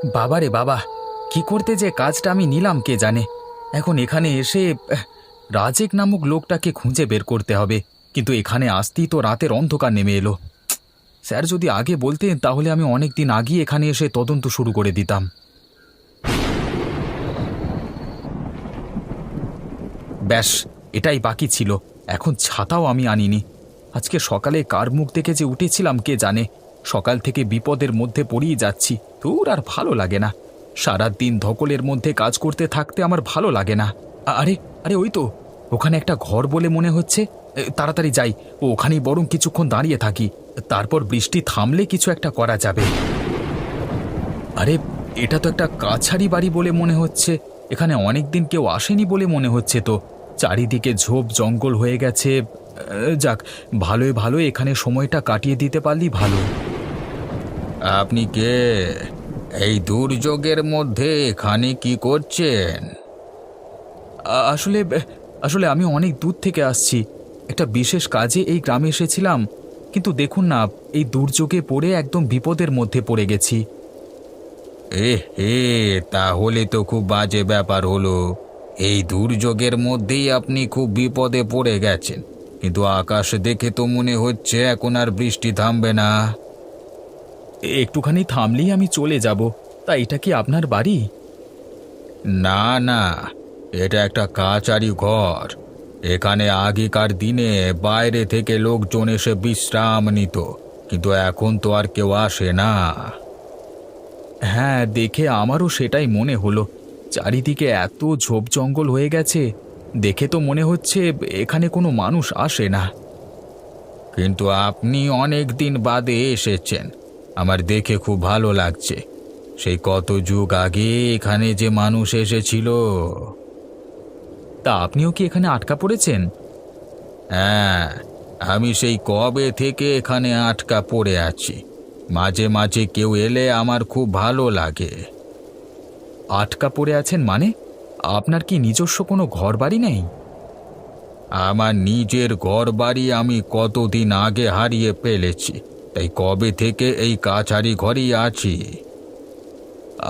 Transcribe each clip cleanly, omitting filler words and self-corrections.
বাবারে বাবা, কি করতে যে কাজটা আমি নিলাম কে জানে। এখন এখানে এসে রাজেক নামক লোকটাকে খুঁজে বের করতে হবে, কিন্তু এখানে আসতেই তো রাতের অন্ধকার নেমে এলো। স্যার যদি আগে বলতেন তাহলে আমি অনেক দিন আগেই এখানে এসে তদন্ত শুরু করে দিতাম। ব্যাস, এটাই বাকি ছিল। এখন ছাতাও আমি আনিনি। আজকে সকালে কার মুখ দেখে যে উঠেছিলাম কে জানে। সকাল থেকে বিপদের মধ্যে পড়েই যাচ্ছি। তোর আর ভালো লাগে না। সারা দিন ধকলের মধ্যে কাজ করতে থাকতে আমার ভালো লাগে না। আরে আরে, ওই তো ওখানে একটা ঘর বলে মনে হচ্ছে। তাড়াতাড়ি যাই, ওখানেই বরং কিছুক্ষণ দাঁড়িয়ে থাকি। তারপর বৃষ্টি থামলে কিছু একটা করা যাবে। আরে, এটা তো একটা কাছারি বাড়ি বলে মনে হচ্ছে। এখানে অনেক দিন কেউ আসেনি বলে মনে হচ্ছে তো। চারিদিকে ঝোপ জঙ্গল হয়ে গেছে। যাক, ভালোই ভালো এখানে সময়টা কাটিয়ে দিতে পারলেই ভালো। আপনি কে? এই দুর্যোগের মধ্যে এখানে কি করছেন? আসলে আসলে আমি অনেক দূর থেকে আসছি। একটা বিশেষ কাজে এই গ্রামে এসেছিলাম, কিন্তু দেখুন না, এই দুর্যোগে পড়ে একদম বিপদের মধ্যে পড়ে গেছি। তাহলে তো খুব বাজে ব্যাপার হলো। এই দুর্যোগের মধ্যেই আপনি খুব বিপদে পড়ে গেছেন, কিন্তু আকাশ দেখে তো মনে হচ্ছে এখন আর বৃষ্টি থামবে না। একটুখানি থামলেই আমি চলে যাব। তা এটা কি আপনার বাড়ি? না না, এটা একটা কাচারি ঘর। এখানে আগেকার দিনে বাইরে থেকে লোকজন এসে বিশ্রাম নিত, কিন্তু এখন তো আর কেউ আসে না। হ্যাঁ, দেখে আমারও সেটাই মনে হলো। চারিদিকে এত ঝোপ জঙ্গল হয়ে গেছে, দেখে তো মনে হচ্ছে এখানে কোনো মানুষ আসে না। কিন্তু আপনি অনেক দিন বাদে এসেছেন, আমার দেখে খুব ভালো লাগছে। সেই কত যুগ আগে এখানে যে মানুষ এসেছিল। তা আপনিও কি এখানে আটকা পড়েছেন? হ্যাঁ, আমি সেই কবে থেকে এখানে আটকা পড়ে আছি। মাঝে মাঝে কেউ এলে আমার খুব ভালো লাগে। আটকা পড়ে আছেন মানে? আপনার কি নিজস্ব কোনো ঘর বাড়ি নেই? আমার নিজের ঘর বাড়ি আমি কতদিন আগে হারিয়ে ফেলেছি, তাই কবে থেকে এই কাছারি ঘরেই আছি।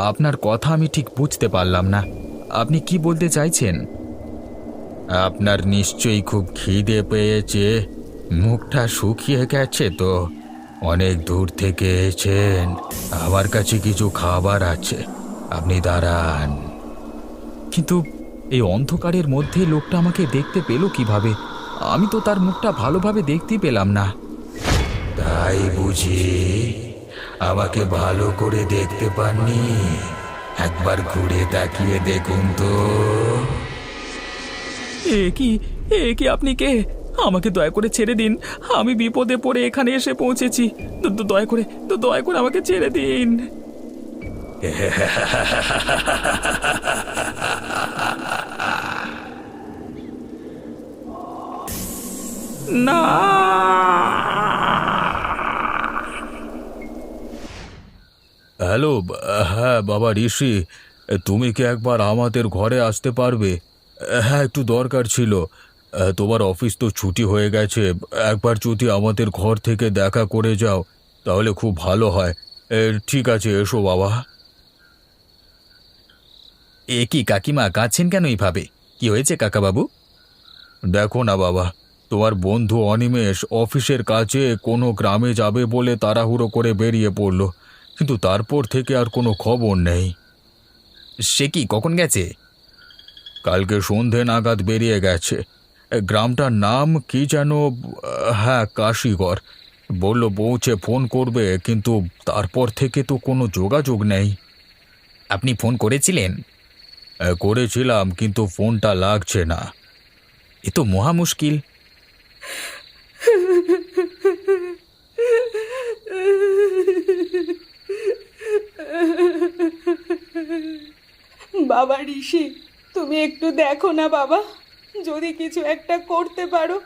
আপনার কথা আমি ঠিক বুঝতে পারলাম না। আপনি কি বলতে চাইছেন? আপনার নিশ্চয়ই খুব খিদে পেয়েছে, মুখটা শুকিয়ে গেছে তো। অনেক দূর থেকে এসেছেন, আমার কাছে কিছু খাবার আছে, আপনি দাঁড়ান। কিন্তু এই অন্ধকারের মধ্যে লোকটা আমাকে দেখতে পেল কিভাবে? আমি তো তার মুখটা ভালোভাবে দেখতেই পেলাম না। তাই বুঝি? আমাকে ভালো করে দেখতে পাননি? একবার ঘুরে তাকিয়ে দেখুন তো। এ কি, আপনি কে? আমাকে দয়া করে ছেড়ে দিন। আমি বিপদে পড়ে এখানে এসে পৌঁছেছি। দয়া করে আমাকে ছেড়ে দিন। না। হ্যালো। হ্যাঁ বাবা ঋষি, তুমি কি একবার আমাদের ঘরে আসতে পারবে? হ্যাঁ, একটু দরকার ছিল। তোমার অফিস তো ছুটি হয়ে গেছে, একবার যদি আমাদের ঘর থেকে দেখা করে যাও তাহলে খুব ভালো হয়। ঠিক আছে, এসো বাবা। এ কি কাকিমা, কাঁদছেন কেন এইভাবে? কি হয়েছে কাকাবাবু? দেখো না বাবা, তোমার বন্ধু অনিমেষ অফিসের কাছে কোনো গ্রামে যাবে বলে তাড়াহুড়ো করে বেরিয়ে পড়ল, কিন্তু তারপর থেকে আর কোনো খবর নেই। সে কি, কখন গেছে? কালকে সন্ধে নাগাদ বেরিয়ে গেছে। গ্রামটার নাম কি যেন, হ্যাঁ কাশীগড়। বলল পৌঁছে ফোন করবে, কিন্তু তারপর থেকে তো কোনো যোগাযোগ নেই। আপনি ফোন করেছিলেন? করেছিলাম, কিন্তু ফোনটা লাগছে না। এ তো মহা মুশকিল। বাবা ঋষি, তুমি একটু দেখো না বাবা, যদি কিছু একটা করতে পারো।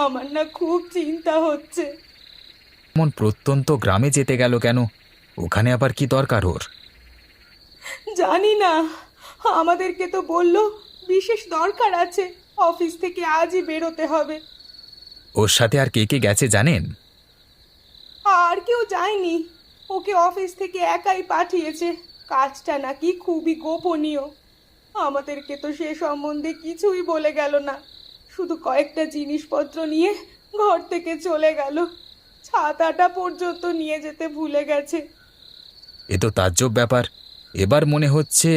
আমার না খুব চিন্তা হচ্ছে। এমন প্রত্যন্ত গ্রামে যেতে গেল কেন? ওখানে আবার কি দরকার ওর? জানি না, আমাদেরকে তো বললো বিশেষ দরকার আছে, অফিস থেকে আজই বেরোতে হবে। ওর সাথে আর কে কে গেছে জানেন? আর কেউ যায়নি। ওকে অফিস থেকে একাই পাঠিয়েছে। কাজটা নাকি খুবই গোপনীয়। আমাদেরকে তো সে সম্বন্ধে কিছুই বলে গেল না, শুধু কয়েকটা জিনিসপত্র নিয়ে ঘর থেকে চলে গেল। ছাতাটা পর্যন্ত নিয়ে যেতে ভুলে গেছে। এ তো তাজ্জব ব্যাপার। এবার মনে হচ্ছে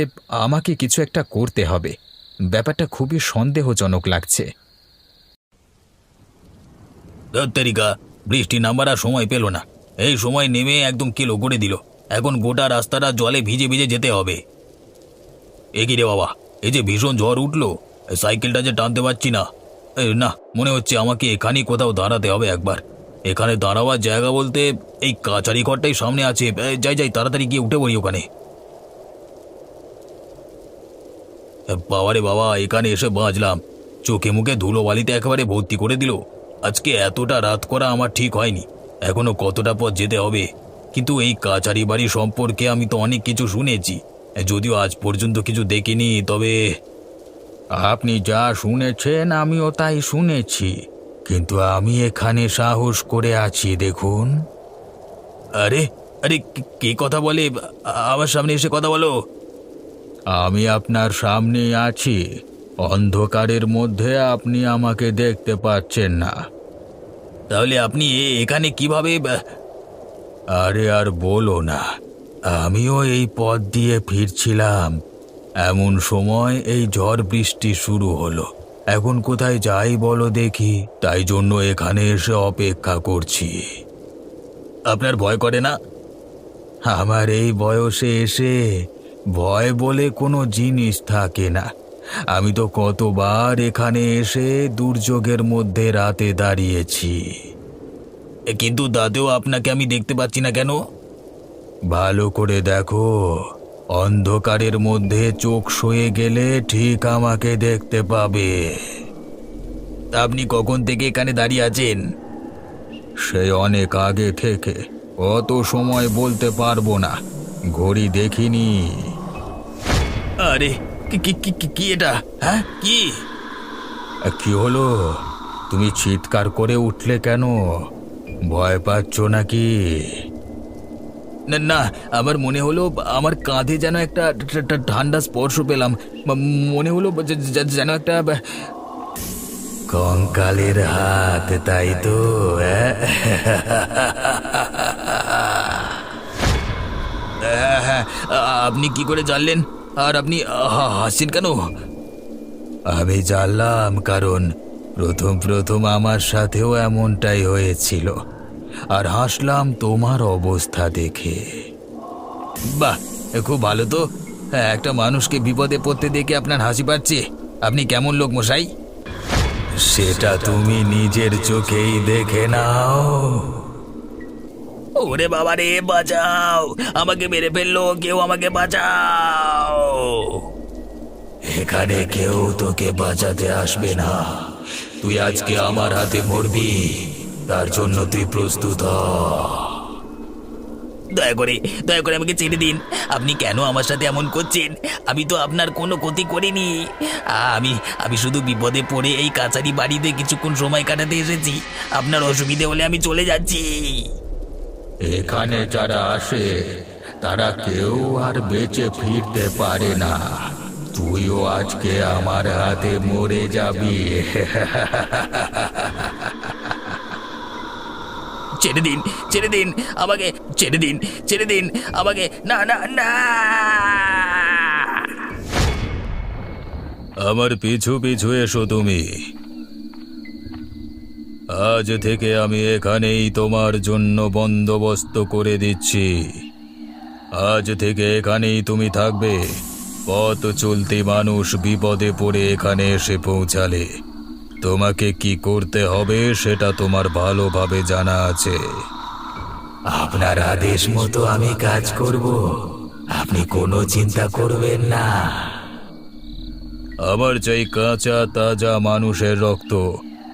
আমাকে কিছু একটা করতে হবে। ব্যাপারটা খুবই সন্দেহজনক লাগছে। দত্তারিকা, বৃষ্টি নামার আর সময় পেল না। এই সময় নেমে একদম কিলো করে দিল। এখন গোটা রাস্তাটা জলে ভিজে ভিজে যেতে হবে। এগিয়ে রে বাবা, এই যে ভীষণ ঝড় উঠলো, সাইকেলটা যে টানতে পারছি না। না, মনে হচ্ছে আমাকে এখানেই কোথাও দাঁড়াতে হবে একবার। এখানে দাঁড়াবার জায়গা বলতে এই কাচারি ঘরটাই সামনে আছে। যাই যাই, তাড়াতাড়ি গিয়ে উঠে পড়ি ওখানে। বাবারে বাবা, এখানে এসে বাঁচলাম। চোখে মুখে ধুলোবালিতে একেবারে ভর্তি করে দিল। আজকে এতটা রাত করা আমার ঠিক হয়নি। এখনো কতটা পথ যেতে হবে। কিন্তু এই কাচারি বাড়ি সম্পর্কে আমি তো অনেক কিছু শুনেছি, যদিও আজ পর্যন্ত কিছু দেখিনি। তবে আপনি যা শুনেছেন আমিও তাই শুনেছি, কিন্তু আমি এখানে সাহস করে আছি দেখুন। আরে আরে, কে কথা বলে? আমার সামনে এসে কথা বলো। আমি আপনার সামনেই আছি। অন্ধকারের মধ্যে আপনি আমাকে দেখতে পাচ্ছেন না। তাহলে আপনি এখানে কিভাবে? আরে আর বলো না, আমিও এই পথ দিয়ে ফিরছিলাম, এমন সময় এই ঝড় বৃষ্টি শুরু হলো। এখন কোথায় যাই বলো দেখি, তাই জন্য এখানে এসে অপেক্ষা করছি। আপনার ভয় করে না? আমার এই বয়সে এসে ভয় বলে কোনো জিনিস থাকে না। আমি তো কতবার এখানে এসে দুর্যোগের মধ্যে রাতে দাঁড়িয়েছি। কিন্তু দাদেও আপনাকে আমি দেখতে পাচ্ছি না কেন? ভালো করে দেখো, অন্ধকারের মধ্যে চোখ সয়ে গেলে ঠিক আমাকে দেখতে পাবে। আপনি কখন থেকে এখানে দাঁড়িয়ে আছেন? সে অনেক আগে থেকে, অত সময় বলতে পারবো না, ঘড়ি দেখিনি। আরে, কি এটা? হ্যাঁ, কি? কি হলো? তুমি চিৎকার করে উঠলে কেন? ভয় পাচ্ছ নাকি? না না, আমার মনে হলো আমার কাঁধে যেন একটা ঠান্ডা স্পর্শ পেলাম। মনে হলো যেন একটা কঙ্কালের হাত, তাই তো? হ্যাঁ, আপনি কি করে জানলেন? আর আপনি হাসছেন কেন? আমি জানলাম কারণ প্রথম প্রথম আমার সাথেও এমনটাই হয়েছিল, আর হাসলাম তোমার অবস্থা দেখে। বাহ, খুব ভালো তো। একটা মানুষকে বিপদে পড়তে দেখে আপনার হাসি পাচ্ছে। আপনি কেমন লোক মশাই? সেটা তুমি নিজের চোখেই দেখে নাও। ওরে বাবা রে, বাঁচাও! আমাকে মেরে ফেললো কেউ, আমাকে বাঁচাও! এখানে কেউ তোকে বাঁচাতে আসবে না। তুই আজকে আমার হাতে মরবি, তার জন্য তুই প্রস্তুত হ। দয়া করে দয়া করে আমাকে ছেড়ে দিন। আপনি কেন আমার সাথে এমন করছেন? আমি তো আপনার কোনো ক্ষতি করিনি। আমি আমি শুধু বিপদে পড়ে এই কাছারি বাড়িতে কিছুক্ষণ সময় কাটাতে এসেছি। আপনার অসুবিধে হলে আমি চলে যাচ্ছি। এখানে যারা আসে তারা কেউ আর বেঁচে ফিরতে পারে না। তুইও আজকে আমার হাতে মরে যাবি। ছেড়ে দিন, ছেড়ে দিন আমাকে, ছেড়ে দিন, ছেড়ে দিন আমাকে। না না না! আমার পিছু পিছু এসো তুমি। আজ থেকে আমি এখানেই তোমার জন্য বন্দোবস্ত করে দিচ্ছি। আজ থেকে এখানেই তুমি থাকবে। পথ চলতি মানুষ বিপদে পড়ে এখানে এসে পৌঁছালে তোমাকে কি করতে হবে সেটা তোমার ভালোভাবে জানা আছে। আপনার আদেশ মতো আমি কাজ করব, আপনি কোনো চিন্তা করবেন না। আমার চাই কাঁচা তাজা মানুষের রক্ত,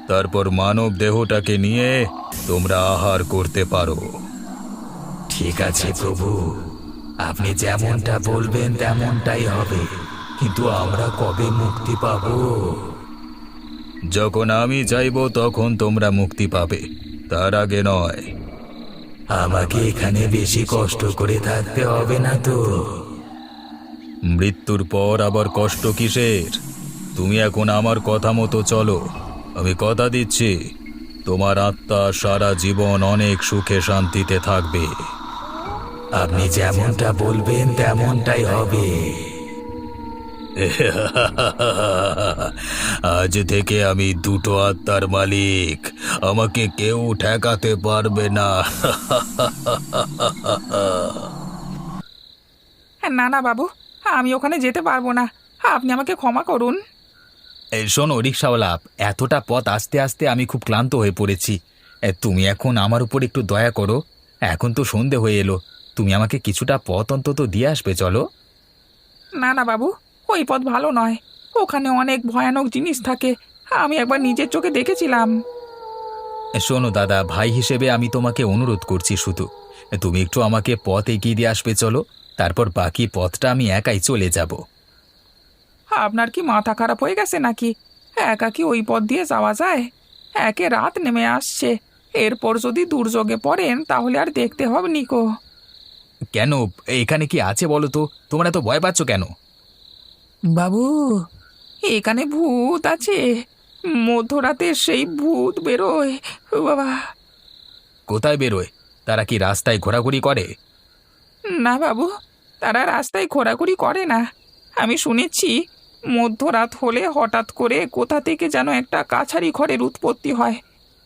তারপর মানব দেহটাকে নিয়ে তোমরা আহার করতে পারো। ঠিক আছে প্রভু, আপনি যেমনটা বলবেন তেমনটাই হবে, কিন্তু আমরা কবে মুক্তি পাব? যখন আমি চাইব তখন তোমরা মুক্তি পাবে, তার আগে নয়। আমাকে এখানে বেশি কষ্ট করে থাকতে হবে না তো। মৃত্যুর পর আবার কষ্ট কিসের? তুমি এখন আমার কথা মতো চলো। আমি কথা দিচ্ছি, তোমার আত্মা সারা জীবন অনেক সুখে শান্তিতে থাকবে। আপনি যেমনটা বলবেন তেমনটাই হবে। আজ থেকে আমি দুটো আত্মার মালিক, আমাকে কেউ ঠেকাতে পারবে না। না না বাবু, আমি ওখানে যেতে পারবো না। আপনি আমাকে ক্ষমা করুন। এই শোনো রিক্সাওয়ালা, এতটা পথ আসতে আসতে আমি খুব ক্লান্ত হয়ে পড়েছি। তুমি এখন আমার উপর একটু দয়া করো। এখন তো সন্ধে হয়ে এলো, তুমি আমাকে কিছুটা পথ অন্তত দিয়ে আসবে, চলো। না না বাবু, ওই পথ ভালো নয়। ওখানে অনেক ভয়ানক জিনিস থাকে। আমি একবার নিজের চোখে দেখেছিলাম। শোনো দাদা, ভাই হিসেবে আমি তোমাকে অনুরোধ করছি, শুধু তুমি একটু আমাকে পথ এগিয়ে দিয়ে আসবে, চলো। তারপর বাকি পথটা আমি একাই চলে যাব। আপনার কি মাথা খারাপ হয়ে গেছে নাকি? একা কি ওই পথ দিয়ে যাওয়া যায়? একে রাত নেমে আসছে, এরপর যদি দুর্যোগে পড়েন তাহলে আর দেখতে হবে নিকো। কেন, এখানে কি আছে বলো তো? তোমরা এত ভয় পাচ্ছ কেন? বাবু, এখানে ভূত আছে। মধ্যরাতে সেই ভূত বেরোয়। ও বাবা! কোথায় বেরোয়? তারা কি রাস্তায় ঘোরাঘুরি করে? না বাবু, তারা রাস্তায় ঘোরাঘুরি করে না। আমি শুনেছি মধ্যরাত হলে হঠাৎ করে কোথা থেকে যেন একটা কাছারি ঘরের উৎপত্তি হয়।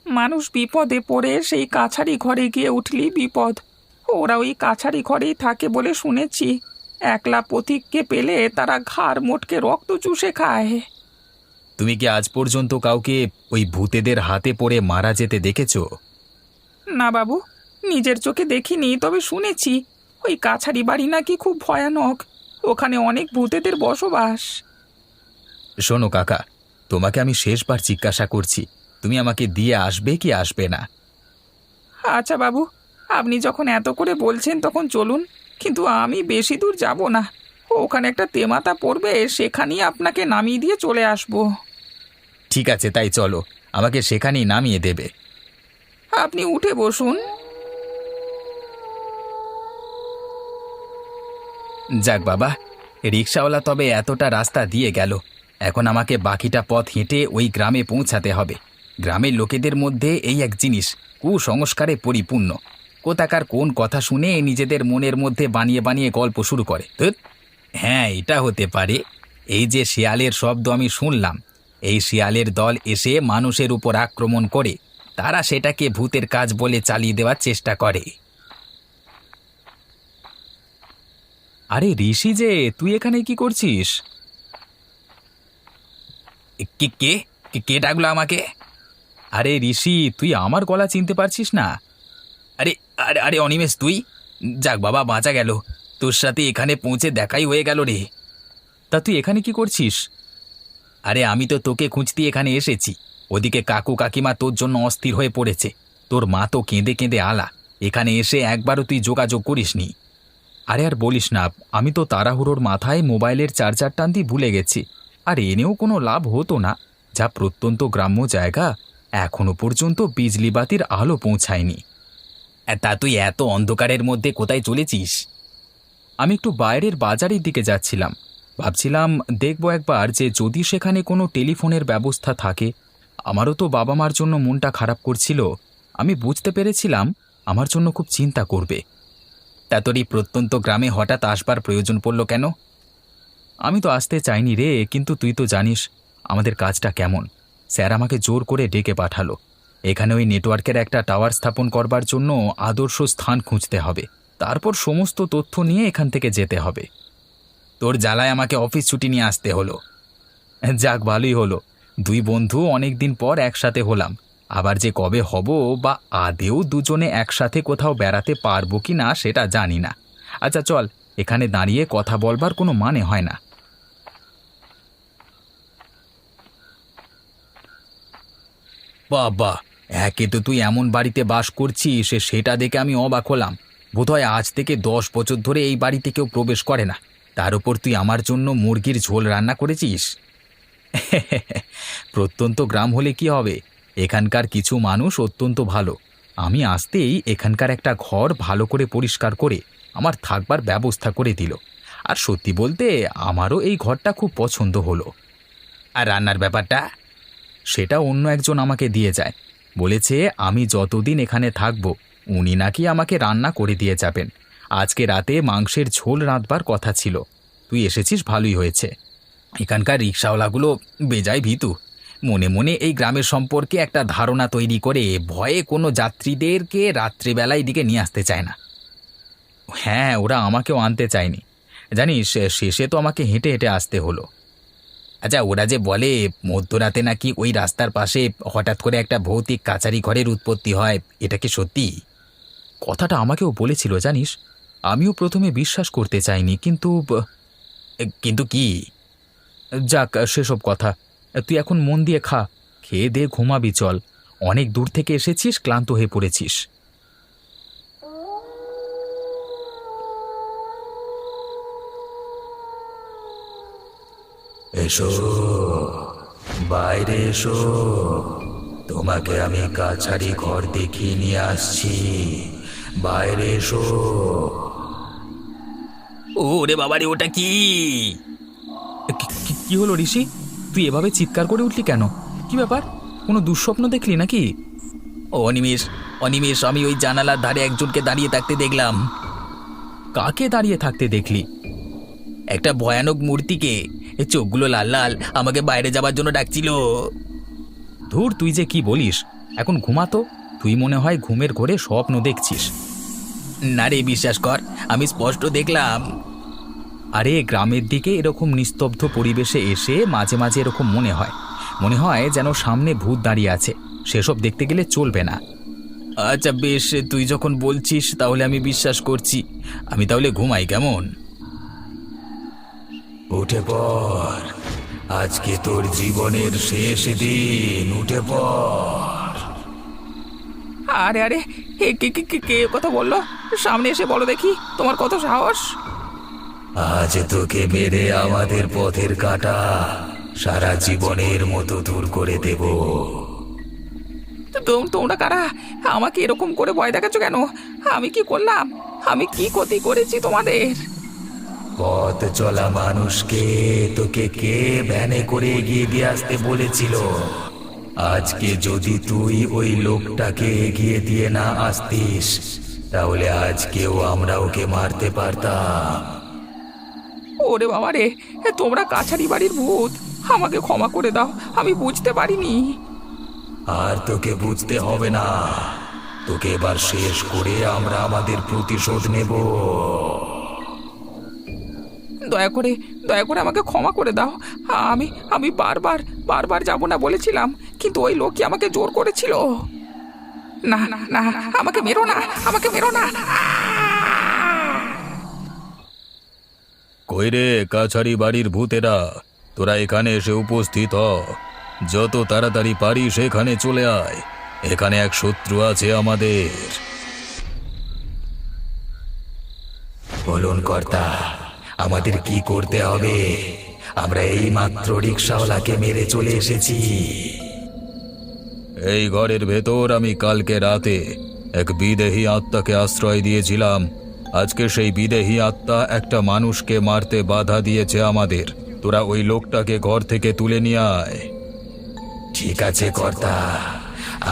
মানুষ বিপদে পড়ে সেই কাছারি ঘরে গিয়ে উঠলেই বিপদ। ওরা ওই কাছারি ঘরেই থাকে বলে শুনেছি। একলা পথিককে পেলে তারা ঘাড় মোটকে রক্ত চুষে খায়। তুমি কি আজ পর্যন্ত কাউকে ওই ভূতেদের হাতে পড়ে মারা যেতে দেখেছো? না বাবু, নিজের চোখে দেখিনি, তবে শুনেছি ওই কাছারি বাড়ি নাকি খুব ভয়ানক। ওখানে অনেক ভূতেদের বসবাস। শোনো কাকা, তোমাকে আমি শেষবার জিজ্ঞাসা করছি, তুমি আমাকে দিয়ে আসবে কি আসবে না? আচ্ছা বাবু, আপনি যখন এত করে বলছেন তখন চলুন, কিন্তু আমি বেশি দূর যাব না। ওখানে একটা তেমাতা পড়বে, সেখানেই আপনাকে নামিয়ে দিয়ে চলে আসব। ঠিক আছে, তাই চলো, আমাকে সেখানেই নামিয়ে দেবে। আপনি উঠে বসুন। যাক বাবা, রিক্সাওয়ালা তবে এতটা রাস্তা দিয়ে গেল। এখন আমাকে বাকিটা পথ হেঁটে ওই গ্রামে পৌঁছাতে হবে। গ্রামের লোকেদের মধ্যে এই এক জিনিস, কুসংস্কারে পরিপূর্ণ। কোথাকার কোন কথা শুনে নিজেদের মনের মধ্যে বানিয়ে বানিয়ে গল্প শুরু করে। ধুৎ। হ্যাঁ, এটা হতে পারে। এই যে শিয়ালের শব্দ আমি শুনলাম, এই শিয়ালের দল এসে মানুষের উপর আক্রমণ করে তারা সেটাকে ভূতের কাজ বলে চালিয়ে দেওয়ার চেষ্টা করে। আরে ঋষি যে, তুই এখানে কি করছিস? কে কে কে কে ডাকলো আমাকে? আরে ঋষি, তুই আমার গলা চিনতে পারছিস না? আরে আরে আরে অনিমেষ, তুই? যাক বাবা, বাঁচা গেল। তোর সাথে এখানে পৌঁছে দেখাই হয়ে গেল রে। তা তুই এখানে কি করছিস? আরে আমি তো তোকে খুঁজতে এখানে এসেছি। ওদিকে কাকু কাকিমা তোর জন্য অস্থির হয়ে পড়েছে। তোর মা তো কেঁদে কেঁদে আলা। এখানে এসে একবারও তুই যোগাযোগ করিসনি। আরে আর বলিস না, আমি তো তাড়াহুড়োর মাথায় মোবাইলের চার্জার টানতে ভুলে গেছি। আর এনেও কোনো লাভ হতো না। যা প্রত্যন্ত গ্রাম্য জায়গা, এখনো পর্যন্ত বিজলি বাতির আলো পৌঁছায়নি। তা তুই এত অন্ধকারের মধ্যে কোথায় চলেছিস? আমি একটু বাইরের বাজারের দিকে যাচ্ছিলাম। ভাবছিলাম দেখব একবার যে যদি সেখানে কোনো টেলিফোনের ব্যবস্থা থাকে। আমারও তো বাবা মার জন্য মনটা খারাপ করছিল। আমি বুঝতে পেরেছিলাম আমার জন্য খুব চিন্তা করবে। তা তোর এই প্রত্যন্ত গ্রামে হঠাৎ আসবার প্রয়োজন পড়ল কেন? আমি তো আসতে চাইনি রে, কিন্তু তুই তো জানিস আমাদের কাজটা কেমন। স্যার আমাকে জোর করে ডেকে পাঠালো। এখানে ওই নেটওয়ার্কের একটা টাওয়ার স্থাপন করবার জন্য আদর্শ স্থান খুঁজতে হবে। তারপর সমস্ত তথ্য নিয়ে এখান থেকে যেতে হবে। তোর জ্বালায় আমাকে অফিস ছুটি নিয়ে আসতে হলো। যাক, ভালোই হলো। দুই বন্ধু অনেক দিন পর একসাথে হলাম। আবার যে কবে হব বা আদেও দুজনে একসাথে কোথাও বেড়াতে পারবো কি না সেটা জানি না। আচ্ছা চল, এখানে দাঁড়িয়ে কথা বলবার কোনো মানে হয় না। বাবা, একে তো তুই এমন বাড়িতে বাস করছিস, সেটা দেখে আমি অবাক হলাম। বোধহয় আজ থেকে 10 বছর ধরে এই বাড়িতে কেউ প্রবেশ করে না। তার উপর তুই আমার জন্য মুরগির ঝোল রান্না করেছিস। প্রত্যন্ত গ্রাম হলে কি হবে, এখানকার কিছু মানুষ অত্যন্ত ভালো। আমি আসতেই এখানকার একটা ঘর ভালো করে পরিষ্কার করে আমার থাকবার ব্যবস্থা করে দিল। আর সত্যি বলতে আমারও এই ঘরটা খুব পছন্দ হলো। আর রান্নার ব্যাপারটা সেটা অন্য একজন আমাকে দিয়ে যায়। বলেছে আমি যতদিন এখানে থাকব উনি নাকি আমাকে রান্না করে দিয়ে যাবেন। আজকে রাতে মাংসের ঝোল রাঁধবার কথা ছিল। তুই এসেছিস ভালোই হয়েছে। এখানকার রিকশাওয়ালাগুলো বেজায় ভীতু। মনে মনে এই গ্রামের সম্পর্কে একটা ধারণা তৈরি করে ভয়ে কোনো যাত্রীদেরকে রাত্রিবেলায় দিকে নিয়ে আসতে চায় না। হ্যাঁ, ওরা আমাকেও আনতে চায়নি। জানিস, শেষে তো আমাকে হেঁটে হেঁটে আসতে হলো। আচ্ছা, ওরা যে বলে মধ্যরাতে নাকি ওই রাস্তার পাশে হঠাৎ করে একটা ভৌতিক কাচারি ঘরের উৎপত্তি হয়, এটা কি সত্যি? কথাটা আমাকেও বলেছিল জানিস। আমিও প্রথমে বিশ্বাস করতে চাইনি, কিন্তু কিন্তু কি? যাক, সেসব কথা। তুই এখন মন দিয়ে খা, খেয়ে দে ঘুমাবি চল। অনেক দূর থেকে এসেছিস, ক্লান্ত হয়ে পড়েছিস। এসো, বাইরে এসো, তোমাকে আমি কাছারি ঘর দেখিয়ে নিয়ে আসছি। বাইরে এসো। ওরে বাবারে, ওটা কি? কি হলো ঋষি? তুই এভাবে চিৎকার করে উঠলি কেন? কি ব্যাপার? কোনো দুঃস্বপ্ন দেখলি নাকি? অনিমেষ, অনিমেষ, আমি ওই জানালার ধারে একজনকে দাঁড়িয়ে থাকতে দেখলাম। কাকে দাঁড়িয়ে থাকতে দেখলি? একটা ভয়ানক মূর্তিকে, চোখগুলো লাল লাল, আমাকে বাইরে যাবার জন্য ডাকছিল। ধুর, তুই যে কি বলিস! এখন ঘুমাতো। তুই মনে হয় ঘুমের ঘোরে স্বপ্ন দেখছিস। না রে, বিশ্বাস কর, আমি স্পষ্ট দেখলাম। আরে, গ্রামের দিকে এরকম নিস্তব্ধ পরিবেশে এসে মাঝে মাঝে এরকম মনে হয় যেন সামনে ভূত দাঁড়িয়ে আছে। সেসব দেখতে গেলে চলবে না। আচ্ছা বেশ, তুই যখন বলছিস তাহলে আমি বিশ্বাস করছি। আমি তাহলে ঘুমাই, কেমন? উঠে পড়, আজকে তোর জীবনের শেষ দিন। উঠে পড়। আরে আরে, কে কে কে কে কথা বললো? সামনে এসে বলো দেখি, তোমার কত সাহস! আজ তোকে মেরে আমাদের পথের কাঁটা সারা জীবনের মতো দূর করে দেব। তোমরা কারা? আমাকে এরকম করে ভয় দেখাচ্ছ কেন? আমি কি করলাম? আমি কি ক্ষতি করেছি তোমাদের? পথ চলা মানুষকে তোকে কে ভ্যানে করে এগিয়ে দিয়ে আসতে বলেছিল? আজকে যদি তুই ওই লোকটাকে এগিয়ে দিয়ে না আসতিস, তাহলে আজকেও আমরা ওকে মারতে পারতাম। ওরে বাবা রে, তোমরা কাছারি বাড়ির ভূত, আমাকে ক্ষমা করে দাও, আমি বুঝতে পারিনি। আর তোকে বুঝতে হবে না, তোকে এবার শেষ করে আমরা আমাদের প্রতিশোধ নেব। দয়া করে আমাকে ক্ষমা করে দাও। আমি আমি বারবার বারবার যাব না বলেছিলাম, কিন্তু ওই লোকই আমাকে জোর করেছিল। না না না, আমাকে মেরো না, আমাকে মেরো না। কই রে কাছারি বাড়ির ভূতেরা, তোরা এখানে এসে উপস্থিত হ। যত তাড়াতাড়ি পারিস এখানে চলে আয়। এখানে এক শত্রু আছে আমাদের। বলুন কর্তা, আমাদের কি করতে হবে? আমরা এই মাত্র রিকশাওয়ালাকে মেরে চলে এসেছি। এই ঘরের ভেতর আমি কালকে রাতে এক বিদেহী আত্মাকে আশ্রয় দিয়েছিলাম। আজকে সেই বিদেহী আত্মা একটা মানুষকে মারতে বাধা দিয়েছে আমাদের। তোরা ওই লোকটাকে ঘর থেকে তুলে নিয়ে আয়। ঠিক আছে কর্তা,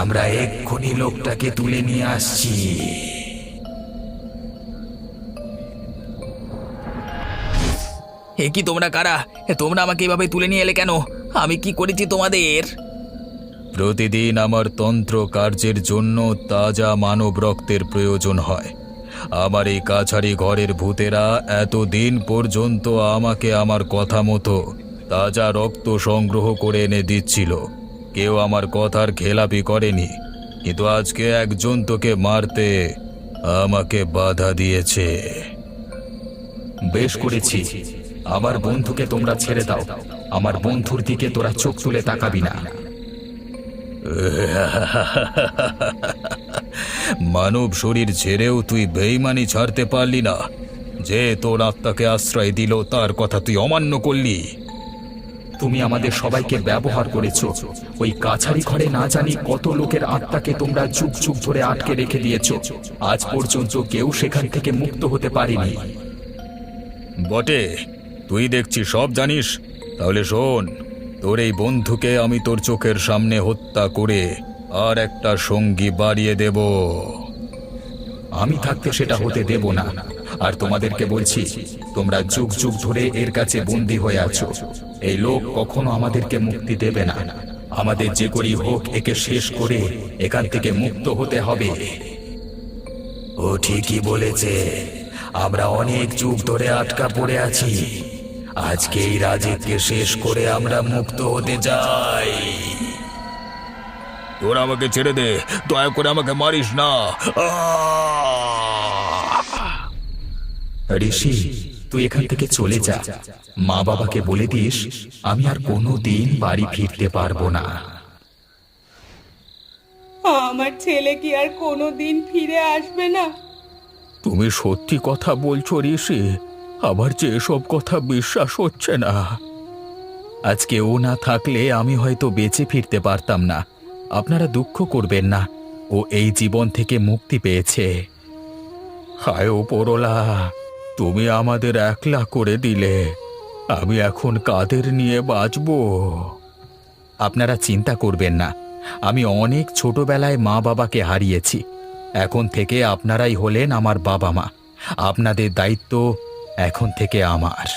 আমরা এক্ষুনি লোকটাকে তুলে নিয়ে আসছি। কি তোমরা কারা? তোমরা আমাকে এভাবে তুলে নিয়ে এলে কেন? আমি কি করেছি তোমাদের? প্রতিদিন আমার তন্ত্র কার্যের জন্য তাজা মানব রক্তের প্রয়োজন হয়। আমার এই কাছারি ঘরের ভূতেরা এতদিন পর্যন্ত আমাকে আমার কথা মতো তাজা রক্ত সংগ্রহ করে এনে দিচ্ছিল। কেউ আমার কথার খেলাপি করেনি, কিন্তু আজকে একজন তোকে মারতে আমাকে বাধা দিয়েছে। বেশ করেছি। আমার বন্ধুকে তোমরা ছেড়ে দাও। আমার বন্ধুর দিকে তোরা চোখ তুলে তাকাবি না। মানব শরীর ছেড়েও তুই বেঈমানি ছাড়তে পারলি না। যে তোর আত্মাকে আশ্রয় দিল তার কথা তুই অমান্য করলি। তুমি আমাদের সবাইকে ব্যবহার করেছো। ওই কাছারি ঘরে না জানি কত লোকের আত্মাকে তোমরা যুগ যুগ ধরে আটকে রেখে দিয়েছো। আজ পর্যন্ত কেউ সেখান থেকে মুক্ত হতে পারেনি। বটে, তুই দেখছি সব জানিস। তাহলে শোন, তোর এই বন্ধুকে আমি তোর চোখের সামনে হত্যা করে আর একটা সঙ্গী বাড়িয়ে দেব। আমি থাকতে সেটা হতে দেব না। আর তোমাদেরকে বলছি, তোমরা যুগ যুগ ধরে এর কাছে বন্দী হয়ে আছো। এই লোক কখনো আমাদেরকে মুক্তি দেবে না। আমাদের যে করি হোক একে শেষ করে এখান থেকে মুক্ত হতে হবে। ও ঠিকই বলেছে, আমরা অনেক যুগ ধরে আটকা পড়ে আছি। আজকে এই রাজেককে শেষ করে আমরা মুক্ত হতে চাই। তোরা আমাকে ছেড়ে দে, দয়া করে আমাকে মারিস না। ঋষি, তুই এখান থেকে চলে যা। মা বাবাকে বলে দিস আমি আর কোনোদিন বাড়ি ফিরতে পারবো না। আমার ছেলে কি আর কোনো দিন ফিরে আসবে না? তুমি সত্যি কথা বলছো ঋষি? আমার যে এসব কথা বিশ্বাস হচ্ছে না। আজকে ও না থাকলে আমি হয়তো বেঁচে ফিরতে পারতাম না। আপনারা দুঃখ করবেন না, ও এই জীবন থেকে মুক্তি পেয়েছে। হায় ওপরওয়ালা, তুমি আমাদের একলা করে দিলে। আমি এখন কাদের নিয়ে বাঁচবো? আপনারা চিন্তা করবেন না, আমি অনেক ছোটবেলায় মা বাবাকে হারিয়েছি। এখন থেকে আপনারাই হলেন আমার বাবা মা। আপনাদের দায়িত্ব এখন থেকে আমার।